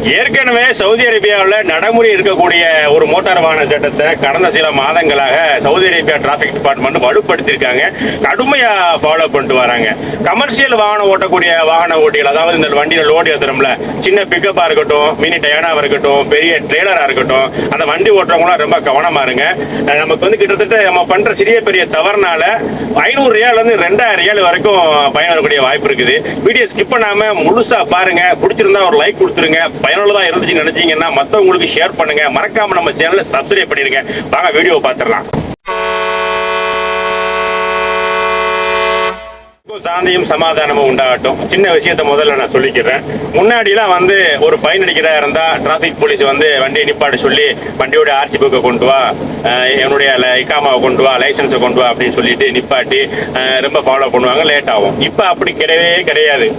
ஏற்கனவே சவுதி அரேபியாவில் நடைமுறை இருக்கக்கூடிய ஒரு மோட்டார் வாகன சட்டத்தை கடந்த சில மாதங்களாக சவுதி அரேபியா டிராபிக் டிபார்ட்மெண்ட் வலுப்படுத்தியிருக்காங்க. கடுமையா ஃபாலோ பண்ணிட்டு வராங்க. கமர்ஷியல் வாகனம் ஓட்டக்கூடிய வாகன ஓட்டிகள், அதாவது இந்த வண்டியில லோடு ஏற்றுறோம்ல, சின்ன பிக்கப்பா இருக்கட்டும், மினி டயானாவா இருக்கட்டும், பெரிய ட்ரெய்லரா இருக்கட்டும், அந்த வண்டி ஓட்டுறவங்களும் ரொம்ப கவனமா இருங்க. நமக்கு வந்து கிட்டத்தட்ட நம்ம பண்ற சிறிய பெரிய தவறுனால 500 ரியால் வந்து 2000 ரியால் வரைக்கும் பயன் வரக்கூடிய வாய்ப்பு இருக்குது. வீடியோ ஸ்கிப் பண்ணாம முழுசா பாருங்க. பிடிச்சிருந்தா ஒரு லைக் கொடுத்துருங்க. பயனுள்ளதா இருந்துச்சு நினைச்சீங்கன்னா மற்றவங்களுக்கு ஷேர் பண்ணுங்க. மறக்காம நம்ம சேனலை சப்ஸ்கிரைப் பண்ணிருங்க. வாங்க வீடியோவை பார்த்துடலாம். சாந்தியும் சமாதானமும் உண்டாகட்டும். சின்ன விஷயத்த முதல்ல நான் சொல்லிக்கிறேன். முன்னாடிலாம் வந்து ஒரு ஃபைன் அடிக்கிறதா இருந்தா டிராபிக் போலீஸ் வந்து வண்டியை நிப்பாட்ட சொல்லி வண்டியோட ஆர்சி புக்கை கொண்டு வா, என்னுடைய இக்காமாவை கொண்டு வா, லைசன்ஸை கொண்டு வா அப்படின்னு சொல்லிட்டு நிப்பாட்டி ரொம்ப ஃபாலோ பண்ணுவாங்க. லேட் ஆகும். இப்போ அப்படி கிடையவே கிடையாது.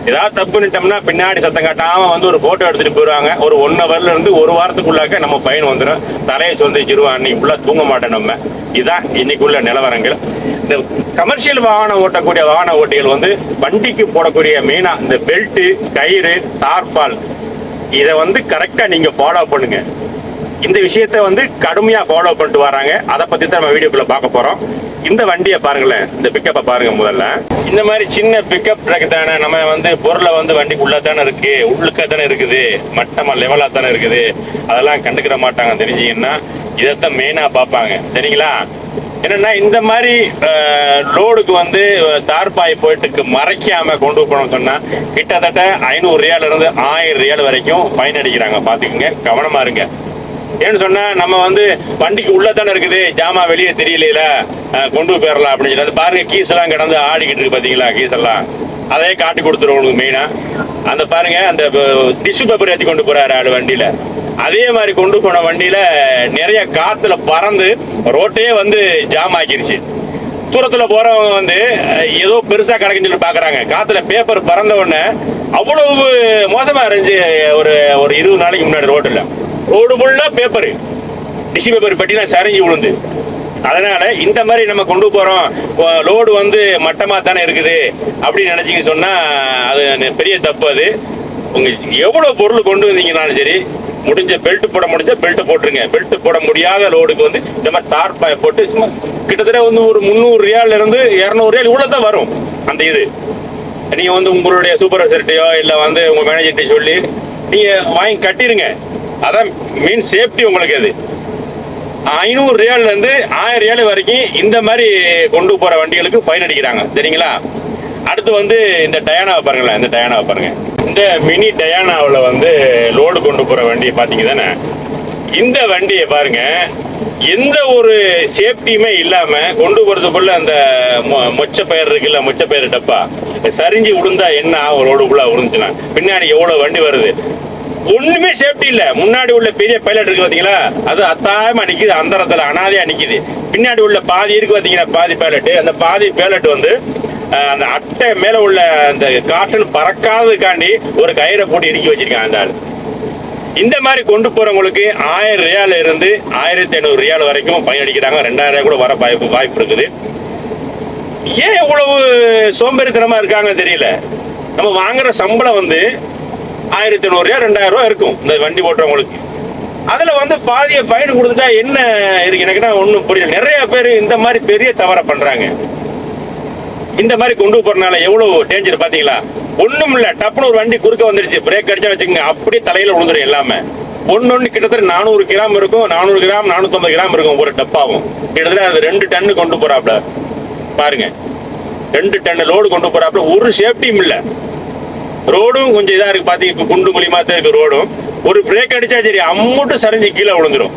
ஏதாவது தப்பு பண்ணிட்டோம்னா பின்னாடி சத்தம் காட்டாம வந்து ஒரு போட்டோ எடுத்துட்டு போயிடுவாங்க. ஒரு 1 ஹவர்ல இருந்து 1 வாரத்துக்குள்ளாக்க நம்ம ஃபைன் வந்துடும். தலையை சொந்திச்சிருவோம். அன்னைக்கு ஃபுல்லா தூங்க மாட்டோம் நம்ம. இதுதான் இன்னைக்குள்ள நிலவரங்கள். இந்த கமர்ஷியல் வாகனம் ஓட்டக்கூடிய வாகன ஓட்டிகள் வந்து வண்டிக்கு போடக்கூடிய மெயினா இந்த பெல்ட், கயிறு, தார்பால், இதை வந்து கரெக்டா நீங்க ஃபாலோ பண்ணுங்க. இந்த விஷயத்த வந்து கடுமையா ஃபாலோ பண்ணிட்டு வராங்க. அதை பத்தி தான் நம்ம வீடியோக்குள்ள பார்க்க போறோம். இந்த வண்டியை பாருங்களேன், இந்த பிக்கப்பை பாருங்க. முதல்ல இந்த மாதிரி சின்ன பிக்கப் ட்ரக் தானே, நம்ம வந்து பொருளை வந்து வண்டிக்கு உள்ள தானே இருக்கு, உள்ளுக்க தானே இருக்குது, மட்டமா லெவலா தானே இருக்குது, அதெல்லாம் கண்டுக்கிற மாட்டாங்க. தெரிஞ்சீங்கன்னா இதைத்தான் மெயினா பார்ப்பாங்க. சரிங்களா? என்னன்னா இந்த மாதிரி லோடுக்கு வந்து தார்பாய் போயிட்டுக்கு மறைக்காம கொண்டு போனோம்னு சொன்னா கிட்டத்தட்ட 500 ரியால் இருந்து 1000 ரியால் வரைக்கும் ஃபைன் அடிக்கிறாங்க. பாத்துக்கோங்க, கவனமா இருங்க. ஏன்னு சொன்னா நம்ம வந்து வண்டிக்கு உள்ளதானே இருக்குது, ஜாமா வெளியே தெரியல, கொண்டு போயிடலாம் அப்படின்னு சொல்லி அது பாருங்க. கீஸ் எல்லாம் கிடந்து ஆடிக்கிட்டு இருக்கு பாத்தீங்களா? கீஸ் எல்லாம் அதே காட்டி கொடுத்துருவோம் உங்களுக்கு மெயினா. அந்த பாருங்க, அந்த டிஷ்யூ பேப்பர் ஏற்றி கொண்டு போறாரு ஆடு வண்டியில. அதே மாதிரி கொண்டு போன வண்டியில நிறைய காத்துல பறந்து ரோட்டையே வந்து ஜாம் ஆக்கிருச்சு. தூரத்துல போறவங்க வந்து ஏதோ பெருசா கிடக்குன்னு சொல்லி பாக்குறாங்க. காத்துல பேப்பர் பறந்த உடனே அவ்வளவு மோசமா இருந்துச்சு. ஒரு 20 நாளைக்கு முன்னாடி ரோடு ஃபுல்லா பேப்பர், டிஷ்யூ பேப்பர் பெட்டிலாம் சரிஞ்சு விழுந்து. அதனால இந்த மாதிரி நம்ம கொண்டு போறோம், லோடு வந்து மட்டமா தானே இருக்குது அப்படின்னு நினைச்சீங்க சொன்னா அது பெரிய தப்பு. அது உங்க எவ்வளவு பொருள் கொண்டு வந்தீங்கன்னாலும் சரி, முடிஞ்ச பெல்ட் போட முடிஞ்ச பெல்ட் போட்டுருங்க. பெல்ட் போட முடியாத லோடுக்கு வந்து இந்த மாதிரி தார்பாய் போட்டு சும்மா கிட்டத்தட்ட வந்து ஒரு 300 ரியால் இருந்து 200 ரியால் இவ்வளவுதான் வரும். அந்த இது நீங்க வந்து உங்களுடைய சூப்பர்வைசர்ட்டையோ இல்ல வந்து உங்க மேனேஜர்கிட்ட சொல்லி நீங்க வாங்கி கட்டிருங்க. அதான் மீன் சேஃப்டி உங்களுக்கு. அது 500 ரியால்ல இருந்து 1000 ரியால் வரைக்கும் இந்த மாதிரி கொண்டு போற வண்டிகளுக்கு ஃபைன் அடிக்கிறாங்க. சரிங்களா? அடுத்து வந்து இந்த டயானாவை பாருங்களேன். இந்த டயானாவை பாருங்க. இந்த மினி டயானாவில் வந்து லோடு கொண்டு போற வண்டியை பாத்தீங்க தானே. இந்த வண்டியை பாருங்க, எந்த ஒரு சேஃப்டியுமே இல்லாம கொண்டு போறதுக்குள்ள அந்த மொச்சப்பயிர் இருக்குல்ல, மொச்சப்பயிர் டப்பா சரிஞ்சு விழுந்தா என்ன ஆகும்? லோடுக்குள்ள விழுந்துச்சுன்னா பின்னாடி எவ்வளவு வண்டி வருது. ஒண்ணுமே சேஃப்டி இல்ல. முன்னாடி உள்ள பெரிய பைலட் இருக்கு பாத்தீங்களா, அது அத்தாயமா நிக்குது, அந்தரத்துல அனாதையா நிக்குது. பின்னாடி உள்ள பாதி இருக்கு பாத்தீங்கன்னா, பாதி பைலட். அந்த பாதி பைலட் வந்து அந்த அட்டை மேல உள்ள அந்த காற்றுன்னு பறக்காததுக்காண்டி ஒரு கயிறை போட்டு இறுக்கி வச்சிருக்காங்க அந்த ஆள். இந்த மாதிரி கொண்டு போறவங்களுக்கு 1000 ரியால் இருந்து 1500 ரியால் வரைக்கும் ஃபைன் அடிக்கிறாங்க. 2000 கூட வர வாய்ப்பு இருக்குது. ஏன் இவ்வளவு சோம்பேறித்தனமா இருக்காங்க தெரியல. நம்ம வாங்குற சம்பளம் வந்து 1500 ரியால் 2000 ரூபாய் இருக்கும் இந்த வண்டி ஓட்டுறவங்களுக்கு. அதுல வந்து பாதிய ஃபைன் கொடுத்துட்டா என்ன இருக்கு? எனக்கு ஒன்றும் புரியல. நிறைய பேர் இந்த மாதிரி பெரிய தவறை பண்றாங்க. இந்த மாதிரி கொண்டு போறதுனால எவ்வளவு டேஞ்சர் பாத்தீங்களா? ஒண்ணும் இல்ல, டப்புனு ஒரு வண்டி குறுக்க வந்துருச்சு, பிரேக் அடிச்சா வச்சுக்கோங்க, அப்படியே தலையில விழுந்துடும் எல்லாமே. ஒன்னொன்னு கிட்டத்தட்ட 400 கிராம் இருக்கும், 400 கிராம் 450 கிராம் இருக்கும் ஒரு டப்பாவும். கிட்டத்தட்ட அது 2 டன்னு கொண்டு போறாப்ல பாருங்க. 2 டன் லோடு கொண்டு போறாப்ல. ஒரு சேஃப்டியும் இல்ல. ரோடும் கொஞ்சம் இதா இருக்கு பாத்தீங்க, குண்டு குழிமா தான் இருக்கு ரோடும். ஒரு பிரேக் அடிச்சா சரி அம்மூட்டு சரிஞ்சு கீழே விழுந்துரும்.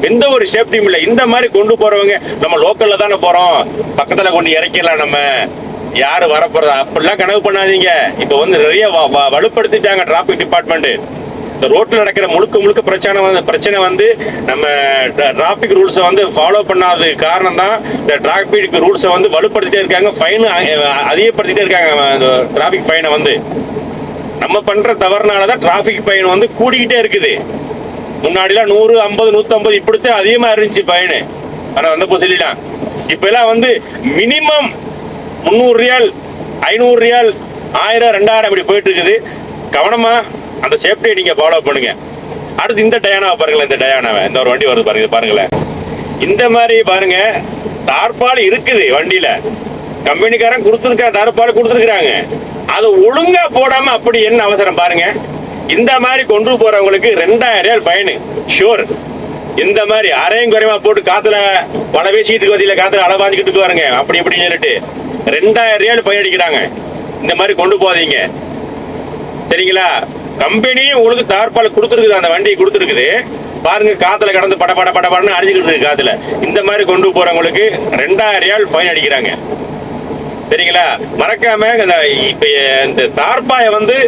எந்த ஒரு சேஃப்டியும் இல்லை. இந்த மாதிரி கொண்டு போறவங்க நம்ம லோக்கல்ல தானே போறோம், பக்கத்துல கொண்டு இறக்கிடலாம், நம்ம யாரு வரப்போறது அப்படிலாம் கனவு பண்ணாதீங்க. இப்ப வந்து நிறைய வலுப்படுத்திட்டாங்க டிராபிக் டிபார்ட்மெண்ட். இந்த ரோட்ல நடக்கிற முழுக்க பிரச்சனை வந்து நம்ம டிராபிக் ரூல்ஸை வந்து ஃபாலோ பண்ணாத காரணம் தான். இந்த டிராபிக் ரூல்ஸை வந்து வலுப்படுத்திட்டே இருக்காங்க, ஃபைன் அதிகப்படுத்திட்டே இருக்காங்க. டிராபிக் ஃபைனை வந்து நம்ம பண்ற தவறுனாலதான் டிராபிக் ஃபைன் வந்து கூடிக்கிட்டே இருக்குது. முன்னாடிலாம் 100, 50, 150 இப்படித்தான் அதிகமா இருந்துச்சு ஃபைனு. ஆனா அந்த சொல்லிடலாம். இப்ப எல்லாம் வந்து மினிமம் 300 ரியால், 500 ரியால், 1000, 2000 அப்படி போயிட்டு இருக்குது. கவனமா அந்த சேஃப்டியை நீங்க ஃபாலோ பண்ணுங்க. அடுத்து இந்த டயானாவை பாருங்களேன், இந்த டயானாவை, இந்த ஒரு வண்டி வருது பாருங்க, பாருங்களேன். இந்த மாதிரி பாருங்க, டார்பால் இருக்குது வண்டியில, கம்பெனிக்காரன் கொடுத்துருக்காங்க, டார்பால் கொடுத்துருக்காங்க. அதை ஒழுங்கா போடாம அப்படி என்ன அவசரம் பாருங்க. இந்த மாதிரி கொண்டு போறவங்களுக்கு 2000 ஃபைனு ஷூர். இந்த மாதிரி அரையும் குறைவா போட்டு காத்துல வலை பேசிட்டு வதியில காத்துல அளவு வாங்கிட்டு வாருங்க, அப்படி இப்படின்னு சொல்லிட்டு 2000 ஃபைன் அடிக்கிறாங்க. இந்த மாதிரி கொண்டு போதீங்க, சரிங்களா? கம்பெனி உங்களுக்கு தார்பால் கொடுத்துருக்குது, அந்த வண்டி கொடுத்துருக்குது பாருங்க, காத்துல கடந்து பட பட பட படன்னு அடிச்சுக்கிட்டு இருக்கு காத்துல. இந்த மாதிரி கொண்டு போறவங்களுக்கு 2000 ஃபைன் அடிக்கிறாங்க, சரிங்களா? மறக்காம இந்த தார்பாயை வந்து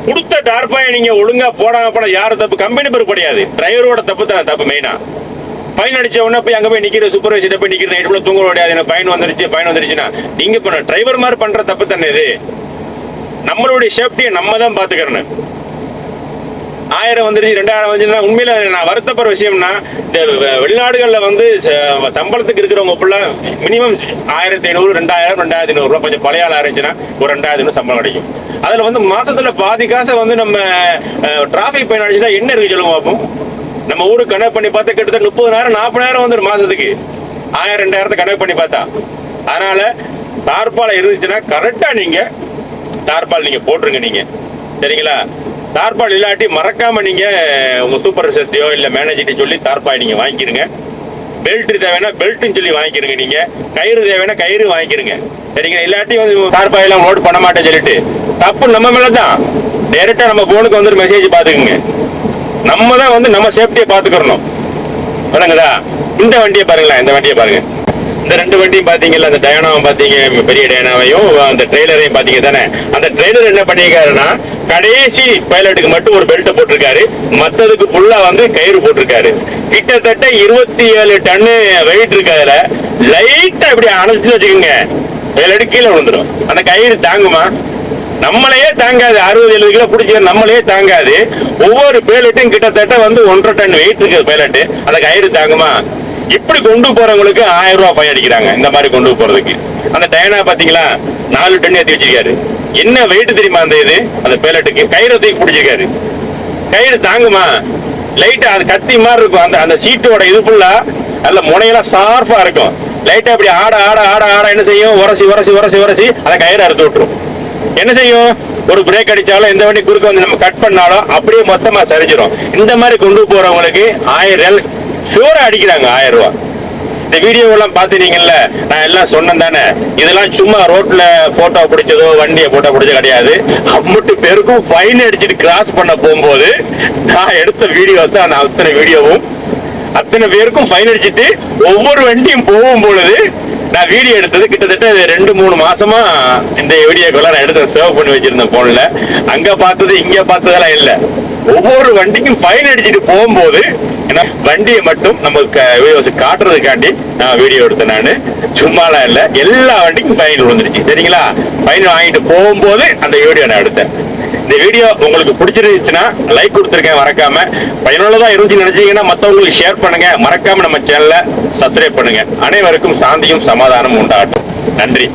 கொடுத்த டார்பாயை நீங்க ஒழுங்கா போடாம போன யாரு தப்பு? கம்பெனி பொறுப்பு கிடையாது, டிரைவரோட தப்பு தான் தப்பு மெயினா. ஃபைன் அடிச்ச உடனே போய் அங்க போய் நிக்கிற சூப்பர்வைசர் போய் நிக்கிற நைட் தூங்க முடியாது, எனக்கு ஃபைன் வந்துருச்சுன்னா நீங்க பண்ண டிரைவர் மாதிரி பண்ற தப்பு தானே இது. நம்மளுடைய சேஃப்டியை நம்ம தான் பாத்துக்கிறேன். 1000 வந்துருச்சு 2000 வந்துச்சுன்னா உண்மையில நான் வருத்தப்படுற விஷயம்னா, இந்த வெளிநாடுகளில் வந்து சம்பளத்துக்கு இருக்கிறவங்க ஃபுல்லா மினிமம் 1500 2000 2500 ரூபாய், கொஞ்சம் பழைய ஆளா இருந்துச்சுன்னா ஒரு 2000 சம்பளம் கிடைக்கும். அதுல வந்து மாசத்துல பாதி காசை வந்து நம்ம டிராபிக் ஃபைன் அடிச்சுட்டா என்ன இருக்கு சொல்லுங்க பார்ப்போம். நம்ம ஊருக்கு கணக்கு பண்ணி பார்த்தா கிட்டத்தட்ட 30,000 40,000 வந்துடும் மாசத்துக்கு, 1000 2000 கணக்கு பண்ணி பார்த்தா. அதனால தார்பால் இருந்துச்சுன்னா கரெக்டா நீங்க தார்பால் நீங்க போட்டுருங்க நீங்க, சரிங்களா? தார்பால் இல்லாட்டி மறக்காம நீங்க உங்க சூப்பர்வைசர்த்தையோ இல்ல மேனேஜர்கிட்ட சொல்லி தார்பாய் நீங்க வாங்கிக்கிறங்க. பெல்ட் தேவைன்னா பெல்ட்னு சொல்லி வாங்கிக்கிறங்க, நீங்க கயிறு தேவைன்னா கயிறு வாங்கிக்கிறங்க, சரிங்களா? இல்லாட்டி வந்து தார்பாய் எல்லாம் லோட் பண்ண மாட்டேன்னு சொல்லிட்டு தப்பு நம்ம மேலதான். டைரக்டா நம்ம போனுக்கு வந்து மெசேஜ் பாத்துக்குங்க. நம்ம தான் வந்து நம்ம சேஃப்டியை பாத்துக்கிறோம், விளங்குதா? இந்த வண்டியை பாருங்களேன், இந்த வண்டியை பாருங்க. இந்த 2 வண்டியும் பாத்தீங்கல்ல, அந்த டயானாவும் பாத்தீங்க, பெரிய டயானாவையும் அந்த ட்ரெய்லரையும் பாத்தீங்க தானே. அந்த ட்ரெய்லர் என்ன பண்ணிருக்காருன்னா, கடைசி பைலட்டுக்கு மட்டும் ஒரு பெல்ட் போட்டிருக்காரு, மத்ததுக்கு ஃபுல்லா வந்து கயிறு போட்டிருக்காரு. கிட்டத்தட்ட 27 டன்னு வெயிட் இருக்கு. அதுல லைட்டா இப்படி அணைச்சு வச்சுக்கோங்க, பைலட்டு கீழே விழுந்துடும். அந்த கயிறு தாங்குமா? நம்மளையே தாங்காது. 60-70 கிலோ பிடிச்ச நம்மளையே தாங்காது. ஒவ்வொரு பைலட்டும் கிட்டத்தட்ட வந்து 1.5 டன் வெயிட் இருக்கு பைலட்டு, அந்த கயிறு தாங்குமா? இப்படி கொண்டு போறவங்களுக்கு 1000 ரூபாய் ஃபைன் அடிக்கிறாங்க, இந்த மாதிரி கொண்டு போறதுக்கு. அந்த டயனா பாத்தீங்களா 4 டன் ஏற்றி வச்சிருக்காரு. என்ன வெயிட் தெரியுமா அந்த இது? அந்த பைலட்டுக்கு கயிறு தூக்கி பிடிச்சிருக்காரு. கயிறு தாங்குமா? லைட்டா அது கத்தி மாதிரி இருக்கும். அந்த சீட்டோட இது ஃபுல்லா நல்ல முனையெல்லாம் ஷார்ப்பா இருக்கும். லைட்டா அப்படி ஆட ஆட ஆட ஆட என்ன செய்யும்? உரசி உரசி உரசி உரசி அந்த கயிறு அறுத்து விட்டுரும். என்ன செய்யும்? ஒரு பிரேக் அடிச்சாலும் எந்த வண்டி குறுக்க வந்து நம்ம கட் பண்ணாலும் அப்படியே மொத்தமா சரிஞ்சிடும். இந்த மாதிரி கொண்டு போறவங்களுக்கு 1000 ஷூரா அடிக்கிறாங்க, 1000 ரூபாய். இந்த வீடியோ எல்லாம் பாத்துட்டீங்கல்ல, நான் எல்லாம் சொன்னேன் தானே. இதெல்லாம் சும்மா ரோட்ல போட்டோ பிடிச்சதோ வண்டியை போட்டோ பிடிச்சது கிடையாது. அம்மட்டு பேருக்கும் ஃபைன் அடிச்சுட்டு கிராஸ் பண்ண போகும்போது நான் எடுத்த வீடியோ தான், அந்த அத்தனை வீடியோவும் அத்தனை பேருக்கும் ஃபைன் அடிச்சுட்டு ஒவ்வொரு வண்டியும் போகும் பொழுது நான் வீடியோ எடுத்தது. கிட்டத்தட்ட 2-3 மாசமா இந்த வீடியோக்கெல்லாம் நான் எடுத்து சேவ் பண்ணி வச்சிருந்தேன் போன்ல. அங்க பார்த்தது இங்க பார்த்ததெல்லாம் இல்ல. ஒவ்வொரு வண்டிக்கும் ஃபைன் அடிச்சுட்டு போகும்போது வண்டியை மட்டும் நமக்கு காட்டுறதுக்காண்டி நான் வீடியோ எடுத்தேன். நான் சும்மாலாம் இல்ல, எல்லா வண்டிக்கும் ஃபைன் விழுந்துருச்சு, சரிங்களா? ஃபைன் வாங்கிட்டு போகும்போது அந்த வீடியோ நான் எடுத்தேன். இந்த வீடியோ உங்களுக்கு பிடிச்சிருந்துச்சுன்னா லைக் கொடுத்துருக்கேன், மறக்காம. பயனுள்ளதா இருந்துச்சு நினைச்சீங்கன்னா மற்றவங்களுக்கு ஷேர் பண்ணுங்க, மறக்காம நம்ம சேனலை சப்ஸ்கிரைப் பண்ணுங்க. அனைவருக்கும் சாந்தியும் சமாதானம் உண்டாகட்டும். நன்றி.